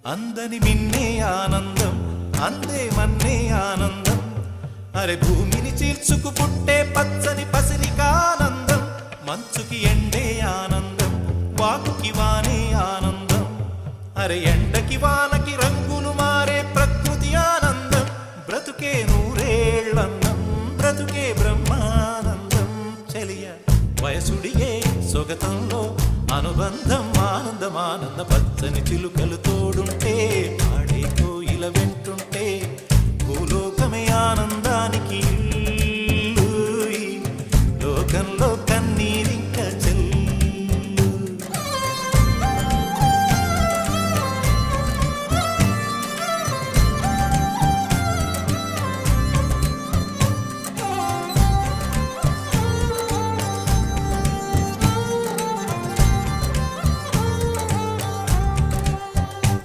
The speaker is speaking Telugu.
అందని మిన్నే ఆనందం అందే మన్నే ఆనందం అరే భూమిని చీల్చుకు పుట్టే పచ్చని పసిరికానందం మంచుకి ఎండే ఆనందం వాకుకి వానే ఆనందం అరే ఎండకి వానకి రంగులు మారే ప్రకృతి ఆనందం బ్రతుకే నూరేళ్ళన్నం బ్రతుకే బ్రహ్మానందం చెలియ వయసుడిగే సొగతంలో అనుబంధం ఆనందమానంద పచ్చని చిలుకలు తోడు